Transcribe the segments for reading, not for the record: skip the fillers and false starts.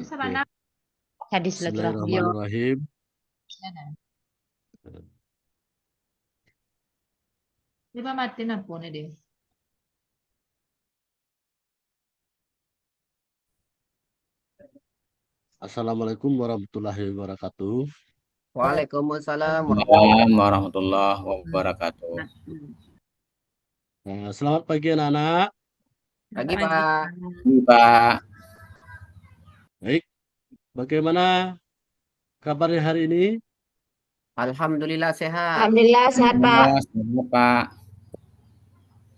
Oke. Hadis silaturahmi. Bismillahirrahmanirrahim. Coba matiin akunnya deh. Assalamualaikum warahmatullahi wabarakatuh. Waalaikumsalam Warahmatullahi wabarakatuh. Selamat pagi anak-anak. Pagi, Pak. Pak. Baik, bagaimana kabarnya hari ini? Alhamdulillah sehat. Alhamdulillah sehat, Pak. Selamat, Pak.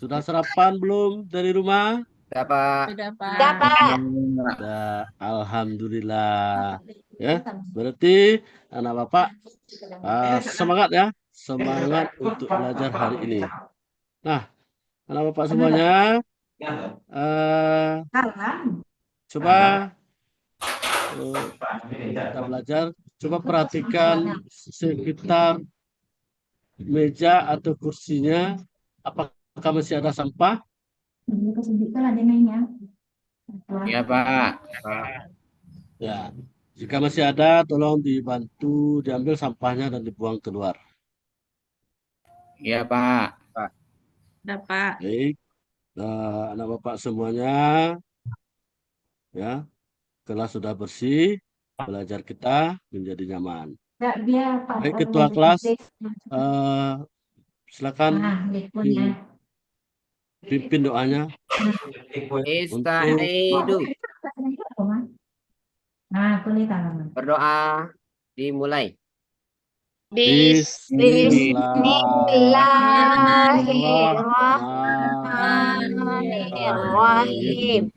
Sudah sarapan belum dari rumah? Sudah, Pak. Sudah, Pak. Sudah, Pak. Sudah, alhamdulillah. Ya, berarti anak bapak semangat ya, semangat untuk belajar hari ini. Nah, anak bapak semuanya, coba kita belajar. Coba perhatikan sekitar meja atau kursinya, apakah masih ada sampah? Iya, Pak. Ya, jika masih ada, tolong dibantu diambil sampahnya dan dibuang keluar. Iya, Pak. Sudah, Pak. Baik, anak bapak semuanya, ya, kelas sudah bersih, belajar kita menjadi nyaman. Baik, ketua kelas, silakan pimpin doanya. Istaidu. Berdoa dimulai. Bismillahirrahmanirrahim.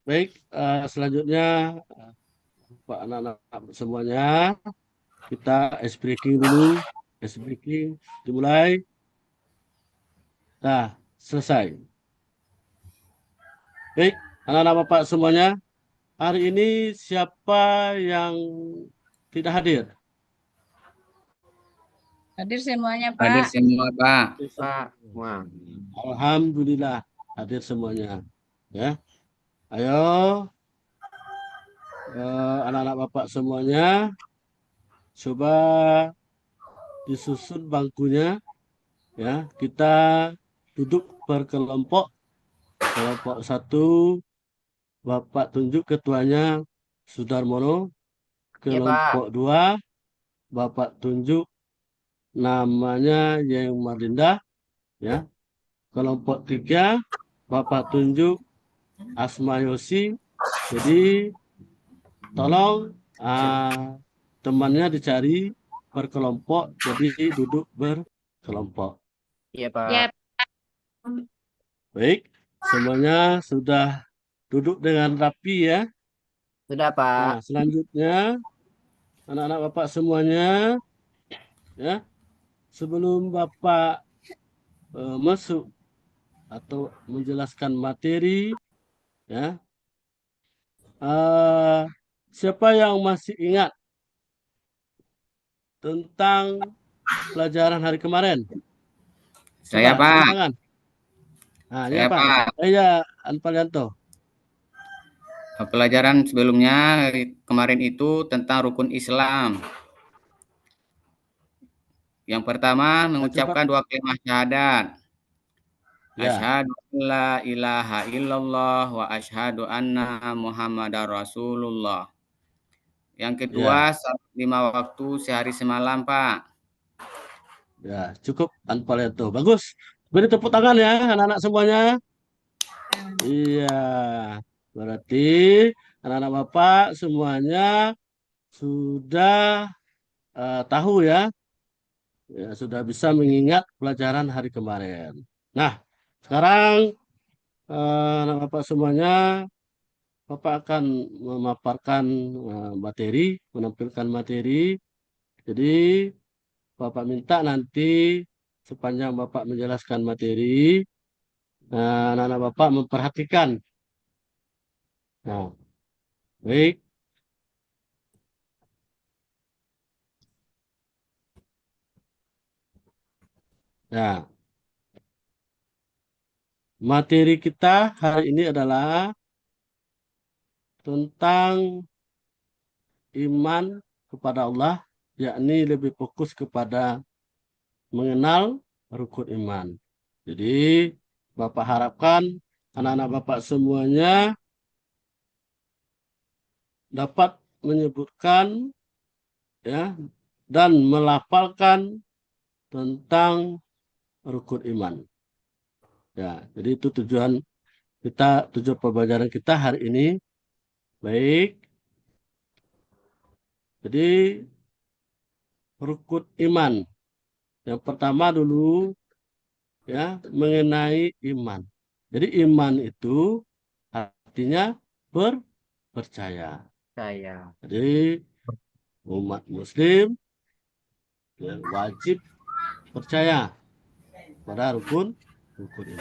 Baik, selanjutnya Pak anak-anak semuanya, kita ice breaking dulu. Ice breaking dimulai. Nah, selesai. Baik, anak-anak Bapak semuanya, hari ini siapa yang tidak hadir? Hadir semuanya, Pak. Hadir semua, Pak. Pak. Wah. Alhamdulillah hadir semuanya. Ya, ayo anak-anak Bapak semuanya, coba disusun bangkunya. Ya, kita duduk berkelompok. Kelompok 1, Bapak tunjuk ketuanya Sudarmono. Kelompok 2, Bapak tunjuk namanya Yang Marlinda. Ya. Kelompok 3, Bapak tunjuk Asma Yosi. Jadi tolong temannya dicari berkelompok, jadi duduk berkelompok. Iya, Pak. Ya. Baik, semuanya sudah duduk dengan rapi ya. Sudah, Nah, Pak. selanjutnya anak-anak Bapak semuanya, ya, sebelum Bapak masuk atau menjelaskan materi, ya, siapa yang masih ingat tentang pelajaran hari kemarin? Saya, Coba, Pak. angkat tangan. Nah, Saya, ya Pak. Pak. Ya, Anpalianto. Pelajaran sebelumnya kemarin itu tentang rukun Islam. Yang pertama mengucapkan dua kalimat syahadat. Ya. Asyhadu alla ilaha illallah wa asyhadu anna Muhammadar Rasulullah. Yang kedua, salat 5 waktu sehari semalam, Pak. Ya, cukup Anpalianto. Bagus. Beri tepuk tangan ya anak-anak semuanya. Iya. Berarti anak-anak Bapak semuanya sudah tahu ya. Ya, sudah bisa mengingat pelajaran hari kemarin. Nah, sekarang anak Bapak semuanya, Bapak akan memaparkan materi, menampilkan materi. Jadi, Bapak minta nanti sepanjang Bapak menjelaskan materi, anak-anak Bapak memperhatikan. Nah, baik. Ya, materi kita hari ini adalah tentang iman kepada Allah, yakni lebih fokus kepada mengenal rukun iman. Jadi, Bapak harapkan anak-anak Bapak semuanya dapat menyebutkan ya dan melafalkan tentang rukun iman. Ya, jadi itu tujuan pembelajaran kita hari ini. Baik. Jadi rukun iman. Yang pertama dulu ya mengenai iman. Jadi iman itu artinya percaya. Saya. Jadi umat muslim ya, wajib percaya pada rukun iman.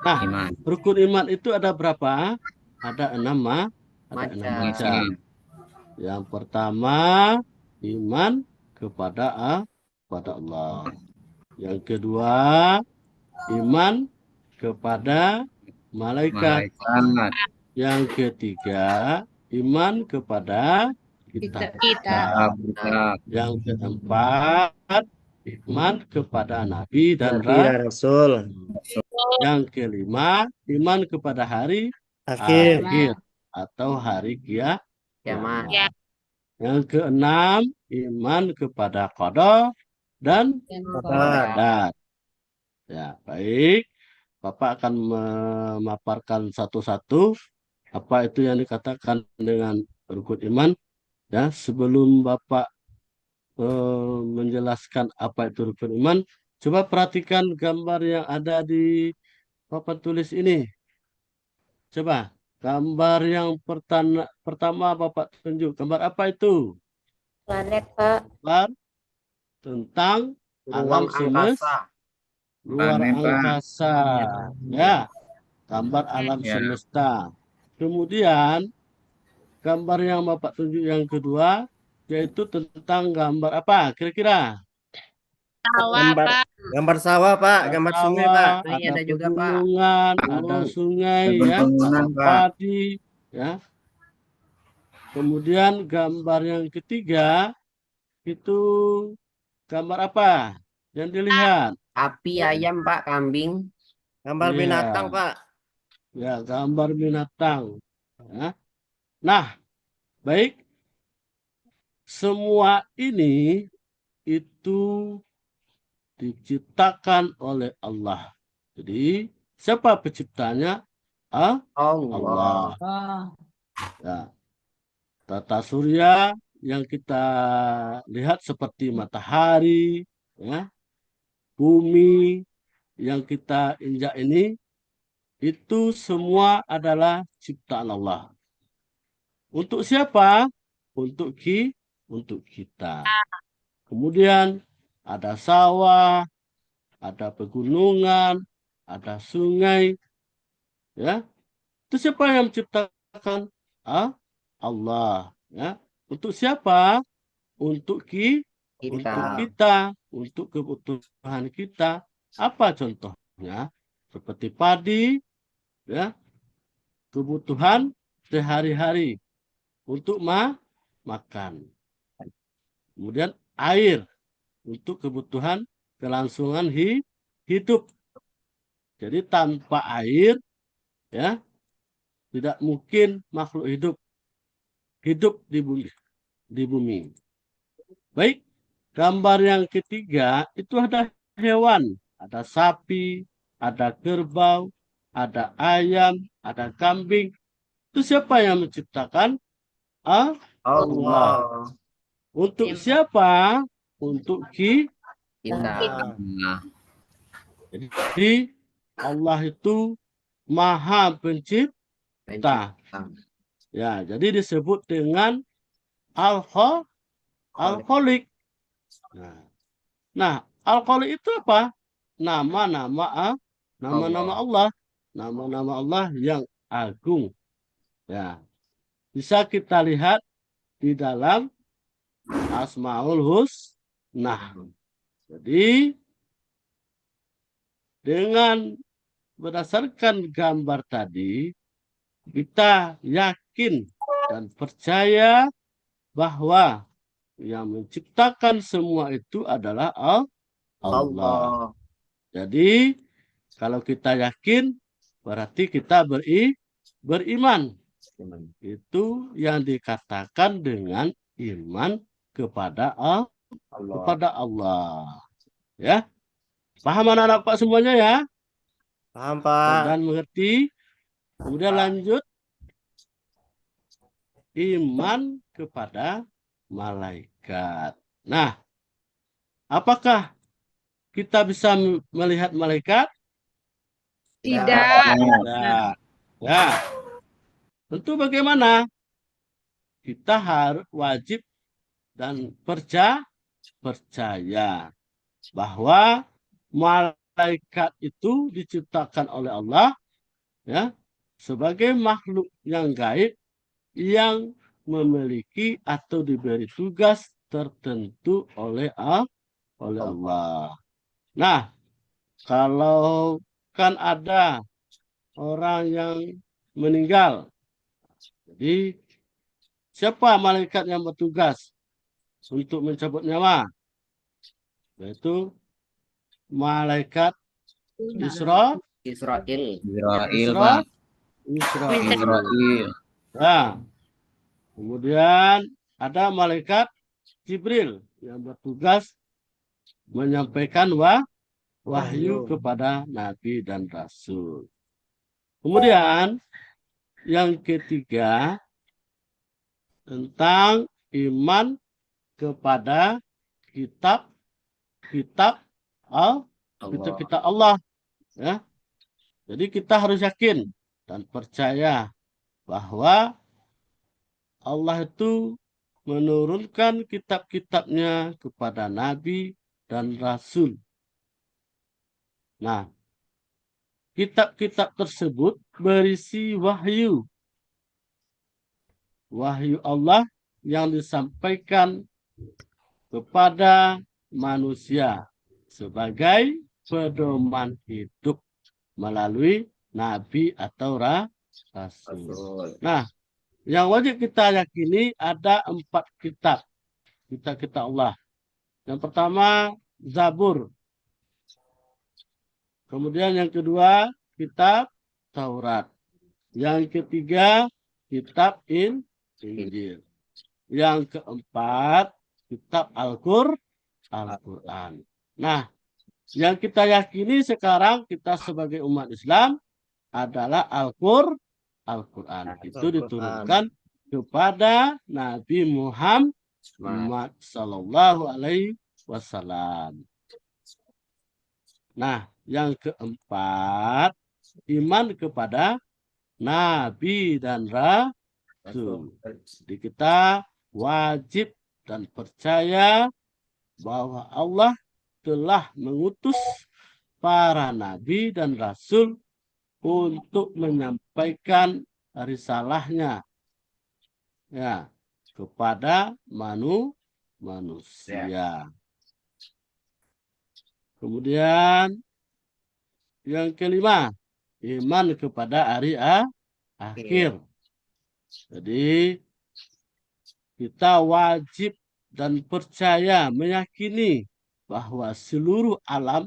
Nah, Iman. rukun iman itu ada berapa? Ada 6 macam. Yang pertama iman kepada Allah. Yang kedua iman kepada malaikat. Yang ketiga iman kepada kitab. Yang keempat iman kepada nabi dan Rasul. Yang kelima iman kepada hari Akhir. akhir atau hari Kiamat. Ya. Yang keenam iman kepada qada dan qadar. Ya, baik. Bapak akan memaparkan satu-satu apa itu yang dikatakan dengan rukun iman. Ya, sebelum Bapak menjelaskan apa itu rukun iman, coba perhatikan gambar yang ada di papan tulis ini. Coba, gambar yang pertama Bapak tunjuk. Gambar apa itu? Planet, Pak. Gambar tentang alam semesta. Luar angkasa. Ya, gambar alam semesta. Kemudian, gambar yang Bapak tunjuk yang kedua, yaitu tentang gambar apa kira-kira? Gambar sawah, Pak. Gambar sungai, Pak. Ada Ada juga, Pak. pegunungan, ada sungai, ya, ada padi, ya. Kemudian gambar yang ketiga itu gambar apa yang dilihat? Api, ayam, Pak, kambing. Gambar Iya. binatang, Pak. Ya, gambar binatang. Ya. Nah, baik. Semua ini itu diciptakan oleh Allah. Jadi, siapa penciptanya? Allah. Ya. Tata surya yang kita lihat seperti matahari, ya, bumi yang kita injak ini, itu semua adalah ciptaan Allah. Untuk siapa? Untuk kita. Kemudian ada sawah, ada pegunungan, ada sungai. Ya. Itu siapa yang menciptakan? Allah. Ya. Untuk siapa? Untuk kita, untuk kebutuhan kita. Apa contohnya? Seperti padi, ya, kebutuhan sehari-hari untuk makan. Kemudian air untuk kebutuhan kelangsungan hidup. Jadi tanpa air, ya, tidak mungkin makhluk hidup di bumi. Baik, gambar yang ketiga itu ada hewan, ada sapi, ada kerbau, ada ayam, ada kambing. Itu siapa yang menciptakan? Allah. Untuk siapa? Untuk Kita. Jadi Allah itu Maha Pencipta. Ya, jadi disebut dengan Al-Khaliq. Nah, Al-Khaliq itu apa? Nama-nama Allah. Nama-nama Allah yang agung. Ya. Bisa kita lihat di dalam Asmaul Husna. Jadi dengan berdasarkan gambar tadi, kita yakin dan percaya bahwa yang menciptakan semua itu adalah Allah. Allah. Jadi, kalau kita yakin, berarti kita beriman. Itu yang dikatakan dengan iman kepada Allah. Ya, paham anak-anak Pak semuanya ya? Paham, Pak. Dan mengerti. Kemudian lanjut, iman kepada malaikat. Nah, apakah kita bisa melihat malaikat? Tidak. Tidak. Ya. Tentu bagaimana? Kita harus wajib dan percaya bahwa malaikat itu diciptakan oleh Allah, ya, sebagai makhluk yang gaib yang memiliki atau diberi tugas tertentu oleh Allah. Nah, kalau kan ada orang yang meninggal, jadi siapa malaikat yang bertugas untuk mencabut nyawa? Yaitu malaikat Israel. Israel. Israel, Pak. Israel. Nah, kemudian ada malaikat Jibril yang bertugas menyampaikan wahyu kepada nabi dan rasul. Kemudian yang ketiga tentang iman kepada kitab Allah, ya. Jadi kita harus yakin dan percaya bahwa Allah itu menurunkan kitab-kitabnya kepada nabi dan rasul. Nah, kitab-kitab tersebut berisi wahyu Allah yang disampaikan kepada manusia sebagai pedoman hidup melalui nabi atau rasul. Nah, yang wajib kita yakini ada 4 kitab Allah. Yang pertama Zabur. Kemudian yang kedua kitab Taurat. Yang ketiga kitab Injil. Yang keempat kitab Al-Quran. Nah, yang kita yakini sekarang kita sebagai umat Islam adalah Al-Quran. Itu diturunkan kepada Nabi Muhammad Sallallahu Alaihi Wasallam. Nah, yang keempat, iman kepada nabi dan rasul. Jadi kita wajib dan percaya bahwa Allah telah mengutus para nabi dan rasul untuk menyampaikan risalahnya, ya, kepada manusia. Kemudian yang kelima, iman kepada hari akhir. Jadi kita wajib dan percaya meyakini bahwa seluruh alam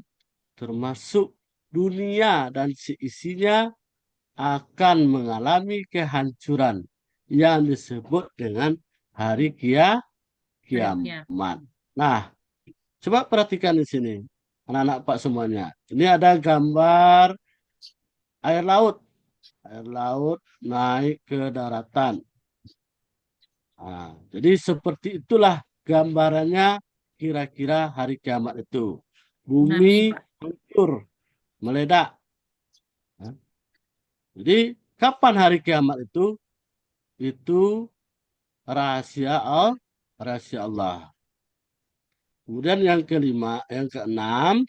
termasuk dunia dan seisinya akan mengalami kehancuran yang disebut dengan hari kiamat. Nah, coba perhatikan di sini, anak-anak Pak semuanya. Ini ada gambar air laut. Air laut naik ke daratan. Nah, jadi seperti itulah gambarannya kira-kira hari kiamat itu. Bumi hancur, meledak. Nah, jadi kapan hari kiamat itu? Itu rahasia Allah. Kemudian yang kelima, yang keenam,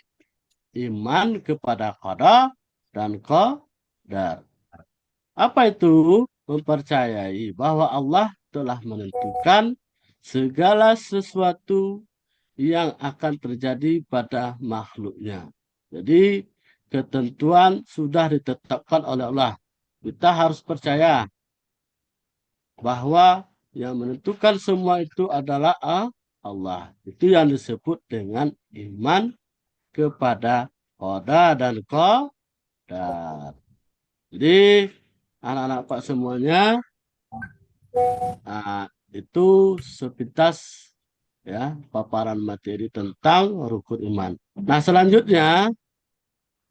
iman kepada qada dan qadar. Apa itu? Mempercayai bahwa Allah telah menentukan segala sesuatu yang akan terjadi pada makhluknya. Jadi ketentuan sudah ditetapkan oleh Allah. Kita harus percaya bahwa yang menentukan semua itu adalah Allah. Itu yang disebut dengan iman kepada qada dan qadar. Jadi anak-anak Pak semuanya, itu sepintas ya paparan materi tentang rukun iman. Nah, selanjutnya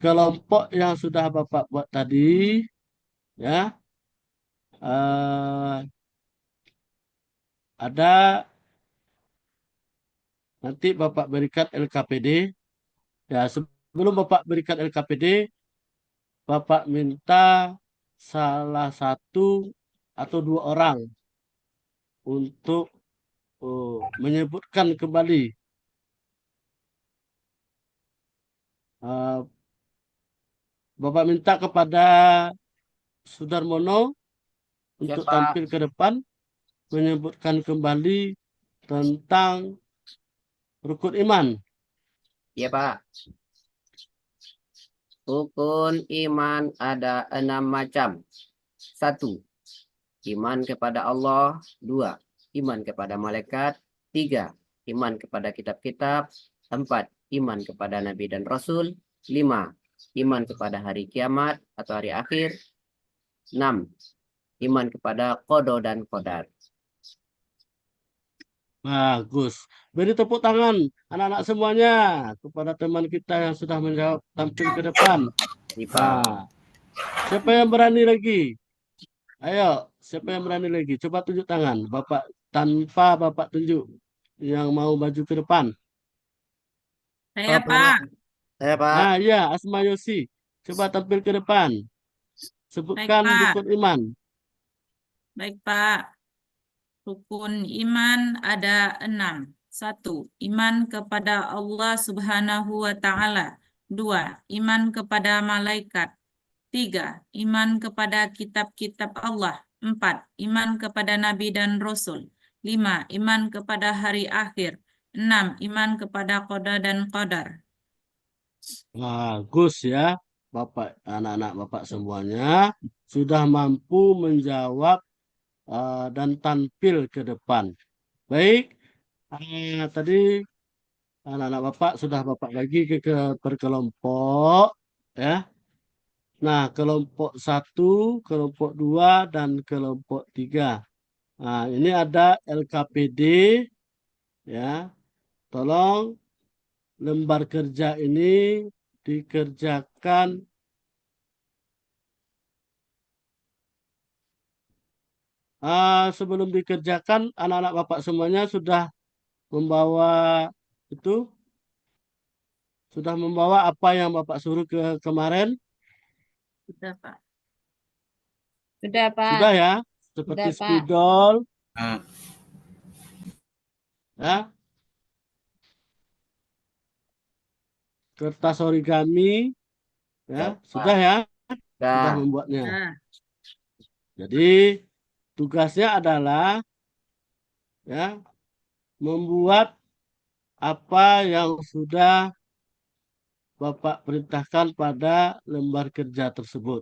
kelompok yang sudah Bapak buat tadi ya, ada nanti Bapak berikan LKPD. Ya, sebelum Bapak berikan LKPD, Bapak minta salah satu atau dua orang untuk menyebutkan kembali Bapak minta kepada Sudarmono untuk Siapa? tampil ke depan menyebutkan kembali tentang rukun iman. Iya, Pak. Rukun iman ada 6 macam. 1. Iman kepada Allah. 2. Iman kepada malaikat. 3. Iman kepada kitab-kitab. 4. Iman kepada nabi dan rasul. 5. Iman kepada hari kiamat atau hari akhir. 6. Iman kepada qada dan qadar. Bagus. Beri tepuk tangan anak-anak semuanya kepada teman kita yang sudah menjawab tampil ke depan. Ini, Pak. Nah, siapa yang berani lagi? Ayo, siapa yang berani lagi? Coba tunjuk tangan. Bapak tanpa Bapak tunjuk yang mau maju ke depan. Saya, Pak. Pak. Saya, Pak. Ah, iya, Asma Yosi. Coba tampil ke depan. Sebutkan Baik, Pak. rukun iman. Baik, Pak. Rukun iman ada 6. 1. Iman kepada Allah Subhanahu wa Ta'ala. 2. Iman kepada malaikat. 3. Iman kepada kitab-kitab Allah. 4. Iman kepada nabi dan rasul. 5. Iman kepada hari akhir. 6. Iman kepada qada dan qadar. Bagus ya, Bapak, anak-anak Bapak semuanya sudah mampu menjawab dan tampil ke depan. Baik, tadi anak-anak Bapak sudah Bapak bagi per kelompok ya. Nah, kelompok 1, kelompok 2, dan kelompok 3. Nah, ini ada LKPD ya. Tolong lembar kerja ini dikerjakan sebelum dikerjakan anak-anak Bapak semuanya sudah membawa itu sudah membawa apa yang Bapak suruh kemarin? Sudah, Pak. Sudah, Pak. Sudah ya, seperti Sudah, Pak. spidol Ah, ya, kertas origami ya, sudah ya, sudah Dah. membuatnya. Nah, Jadi tugasnya adalah ya membuat apa yang sudah Bapak perintahkan pada lembar kerja tersebut.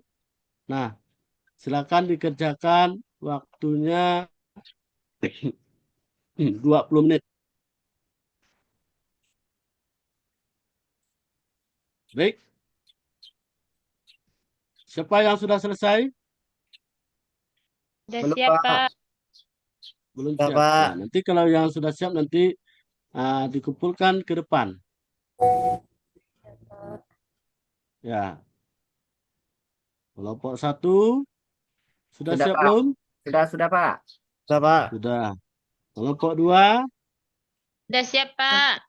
Nah, silakan dikerjakan, waktunya 20 menit. Baik. Siapa yang sudah selesai? Sudah Belum, siap, Pak. Pak. Belum Sudah, siap. Pak. Ya, nanti kalau yang sudah siap nanti dikumpulkan ke depan. Ya. Kelompok 1 sudah Sudah, siap Pak. belum? Sudah, Pak. Sudah, Pak. Sudah. Kelompok 2, Sudah siap, Pak.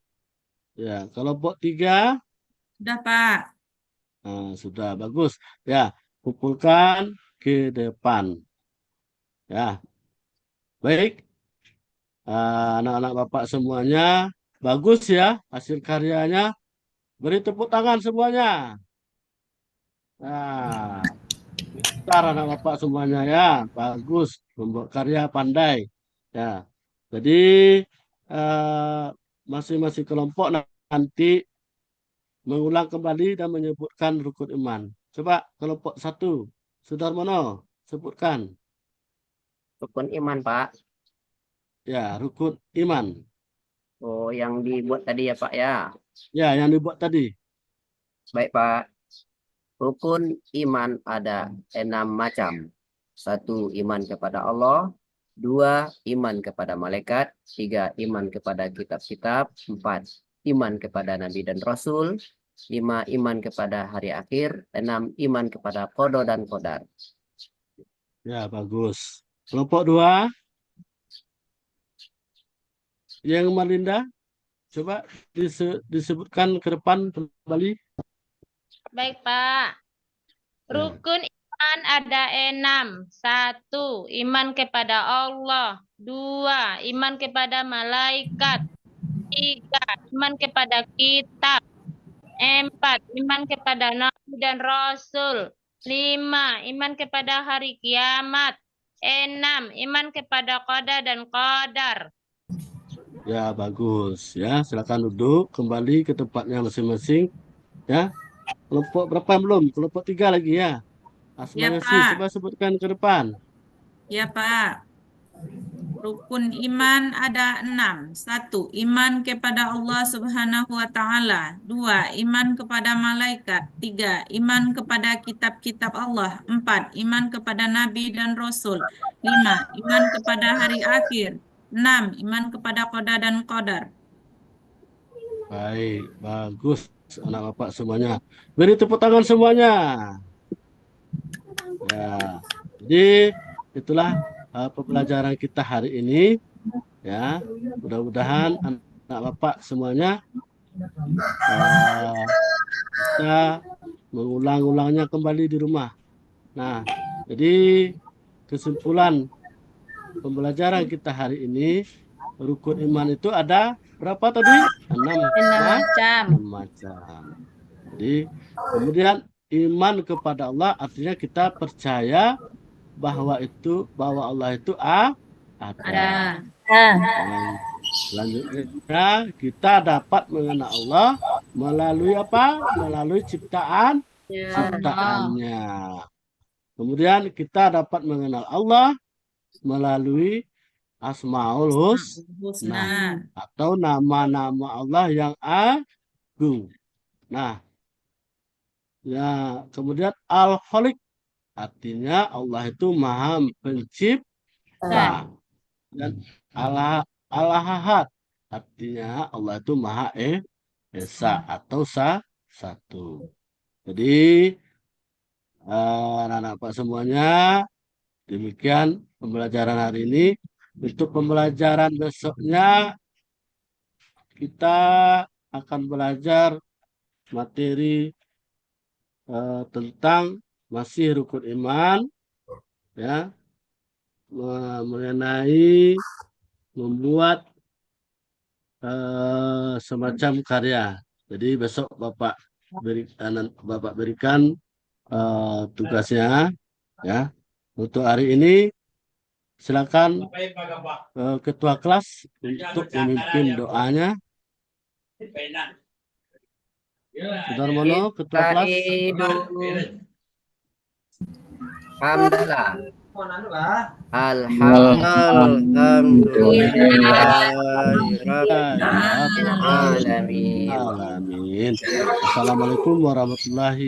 ya. Kelompok 3, sudah, Pak. sudah bagus. Ya, kumpulkan ke depan. Ya. Baik. Anak-anak Bapak semuanya bagus ya hasil karyanya. Beri tepuk tangan semuanya. Nah, pintar anak Bapak semuanya ya, bagus, membuat karya pandai. Ya, jadi masing-masing kelompok nanti mengulang kembali dan menyebutkan rukun iman. Coba kelompok 1, Sudarmono, sebutkan. Rukun iman, Pak. Ya, rukun iman. Oh, yang dibuat tadi ya, Pak ya. Ya, yang dibuat tadi. Baik, Pak. Rukun iman ada 6 macam. 1, iman kepada Allah. 2, iman kepada malaikat. 3, iman kepada kitab-kitab. 4, iman kepada nabi dan rasul. 5, iman kepada hari akhir. 6, iman kepada qada dan qadar. Ya, bagus. Kelompok 2, yang Malinda, coba disebutkan ke depan kembali. Baik, Pak. Rukun iman ada 6. 1, iman kepada Allah. 2, iman kepada malaikat. 3, iman kepada kitab. 4, iman kepada nabi dan rasul. 5, iman kepada hari kiamat. 6, iman kepada qada dan qadar. Ya, bagus. Ya, silakan duduk kembali ke tempatnya masing-masing. Ya, kelompok berapa belum? Kelompok 3 lagi ya. Ya, Asma Yasi, Pak. coba sebutkan ke depan. Ya, Pak. Rukun iman ada 6. 1, iman kepada Allah Subhanahu wa Ta'ala. 2, iman kepada malaikat. 3, iman kepada kitab-kitab Allah. 4, iman kepada nabi dan rasul. 5, iman kepada hari akhir. 6, iman kepada qada dan qadar. Baik, bagus anak bapak semuanya. Beri tepuk tangan semuanya. Ya, jadi itulah pembelajaran kita hari ini. Ya, mudah-mudahan anak bapak semuanya bisa mengulang-ulangnya kembali di rumah. Nah, jadi kesimpulan pembelajaran kita hari ini, rukun iman itu ada berapa tadi? 6 macam. macam. Jadi kemudian iman kepada Allah artinya kita percaya bahwa Allah itu ada. Dan selanjutnya kita dapat mengenal Allah melalui apa? Melalui ciptaannya. Kemudian kita dapat mengenal Allah melalui Asmaul Husna atau nama-nama Allah yang agung. Nah, ya, kemudian Al-Khaliq artinya Allah itu Maha Pencipta. Dan Al-Ahad artinya Allah itu Maha Esa atau satu. Jadi anak-anak Pak semuanya, demikian pembelajaran hari ini. Untuk pembelajaran besoknya kita akan belajar materi tentang masih rukun iman, ya, mengenai membuat semacam karya. Jadi besok Bapak berikan tugasnya, ya. Untuk hari ini silakan ketua kelas untuk memimpin doanya. Sudarmono, ketua kelas. Alhamdulillah. Alamin. Assalamualaikum warahmatullahi